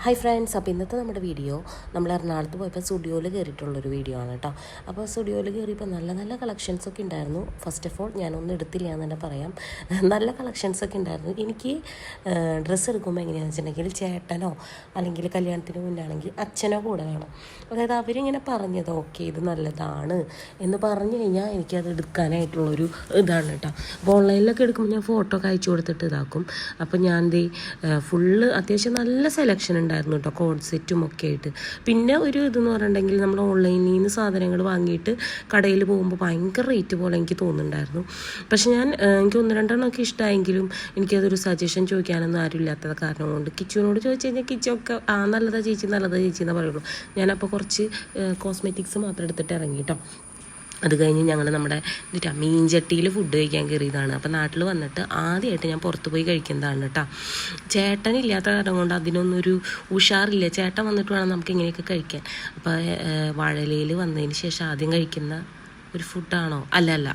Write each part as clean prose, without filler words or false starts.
Hi friends, അപ്പോൾ ഇന്നത്തെ നമ്മുടെ വീഡിയോ നമ്മൾ എറണാകുളത്ത് പോയപ്പോൾ സ്റ്റുഡിയോയിൽ കയറിയിട്ടുള്ളൊരു വീഡിയോ ആണ് കേട്ടോ. അപ്പോൾ സ്റ്റുഡിയോയിൽ കയറിയപ്പോൾ നല്ല നല്ല കളക്ഷൻസൊക്കെ ഉണ്ടായിരുന്നു. ഫസ്റ്റ് ഓഫ് ഓൾ ഞാനൊന്നും എടുത്തില്ല എന്ന് തന്നെ പറയാം. നല്ല കളക്ഷൻസൊക്കെ ഉണ്ടായിരുന്നു. എനിക്ക് ഡ്രസ്സ് എടുക്കുമ്പോൾ എങ്ങനെയാണെന്ന് വെച്ചിട്ടുണ്ടെങ്കിൽ ചേട്ടനോ അല്ലെങ്കിൽ കല്യാണത്തിന് മുന്നാണെങ്കിൽ അച്ഛനോ കൂടെ വേണം. അതായത് അവരിങ്ങനെ പറഞ്ഞത് ഓക്കെ ഇത് നല്ലതാണ് എന്ന് പറഞ്ഞു കഴിഞ്ഞാൽ എനിക്കത് എടുക്കാനായിട്ടുള്ളൊരു ഇതാണ് കേട്ടോ. അപ്പോൾ ഓൺലൈനിലൊക്കെ എടുക്കുമ്പോൾ ഞാൻ ഫോട്ടോ ഒക്കെ അയച്ചു കൊടുത്തിട്ട് ഇതാക്കും. അപ്പോൾ ഞാൻ ഫുള്ള് അത്യാവശ്യം നല്ല സെലക്ഷൻ ഉണ്ടായിരുന്നു കേട്ടോ, കോഡ് സെറ്റും ഒക്കെ ആയിട്ട്. പിന്നെ ഒരു ഇതെന്ന് പറഞ്ഞിട്ടുണ്ടെങ്കിൽ നമ്മൾ ഓൺലൈനിൽ നിന്ന് സാധനങ്ങൾ വാങ്ങിയിട്ട് കടയിൽ പോകുമ്പോൾ ഭയങ്കര റേറ്റ് പോലെ എനിക്ക് തോന്നുന്നുണ്ടായിരുന്നു. പക്ഷെ എനിക്ക് ഒന്ന് രണ്ടെണ്ണമൊക്കെ ഇഷ്ടമായെങ്കിലും എനിക്കതൊരു സജഷൻ ചോദിക്കാനൊന്നും ആരും ഇല്ലാത്തത് കാരണം കൊണ്ട് കിച്ചുവിനോട് ചോദിച്ചു കഴിഞ്ഞാൽ കിച്ചൊക്കെ നല്ലതാ ചേച്ചി എന്നേ പറയുള്ളൂ. ഞാനപ്പോൾ കുറച്ച് കോസ്മെറ്റിക്സ് മാത്രം എടുത്തിട്ട് ഇറങ്ങി കേട്ടോ. അത് കഴിഞ്ഞ് ഞങ്ങൾ നമ്മുടെ മീൻചട്ടിയിൽ ഫുഡ് കഴിക്കാൻ കയറിയതാണ്. അപ്പോൾ നാട്ടിൽ വന്നിട്ട് ആദ്യമായിട്ട് ഞാൻ പുറത്ത് പോയി കഴിക്കുന്നതാണ് കേട്ടോ. ചേട്ടനില്ലാത്ത കാരണം കൊണ്ട് അതിനൊന്നൊരു ഉഷാറില്ല. ചേട്ടൻ വന്നിട്ട് വേണം നമുക്ക് ഇങ്ങനെയൊക്കെ കഴിക്കാൻ. അപ്പോൾ വാഴയിലയിൽ വന്നതിന് ശേഷം ആദ്യം കഴിക്കുന്ന ഒരു ഫുഡാണോ അല്ല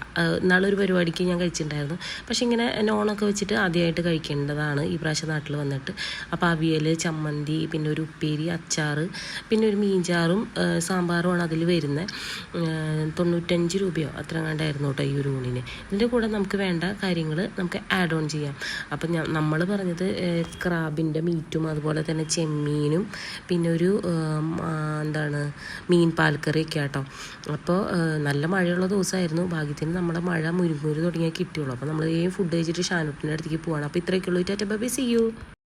നാളൊരു പരിപാടിക്ക് ഞാൻ കഴിച്ചിട്ടുണ്ടായിരുന്നു. പക്ഷെ ഇങ്ങനെ നോണൊക്കെ വെച്ചിട്ട് ആദ്യമായിട്ട് കഴിക്കേണ്ടതാണ് ഈ പ്രാവശ്യം നാട്ടിൽ വന്നിട്ട്. അപ്പോൾ അവിയൽ, ചമ്മന്തി, പിന്നെ ഒരു ഉപ്പേരി, അച്ചാർ, പിന്നെ ഒരു മീൻചാറും സാമ്പാറുമാണ് അതിൽ വരുന്നത്. 95 രൂപയോ അത്ര കണ്ടായിരുന്നു കേട്ടോ ഈ ഒരു ഊണിന്. ഇതിൻ്റെ കൂടെ നമുക്ക് വേണ്ട കാര്യങ്ങൾ നമുക്ക് ആഡ് ഓൺ ചെയ്യാം. അപ്പം നമ്മൾ പറഞ്ഞത് ക്രാബിൻ്റെ മീറ്റും അതുപോലെ തന്നെ ചെമ്മീനും പിന്നെ ഒരു മീൻ പാൽക്കറിയൊക്കെ കേട്ടോ. അപ്പോൾ നല്ല മഴയുള്ള ദിവസമായിരുന്നു. ഭാഗ്യത്തിന് നമ്മുടെ മഴ മുരുങ്ങൂര് തുടങ്ങിയാൽ കിട്ടിയുള്ളൂ. അപ്പോൾ നമ്മൾ ഫുഡ് കഴിച്ചിട്ട് ഷാനൂട്ടിൻ്റെ അടുത്തേക്ക് പോവാണ്. അപ്പോൾ ഇത്രയൊക്കെയുള്ളൂ. Tata bye bye, see U.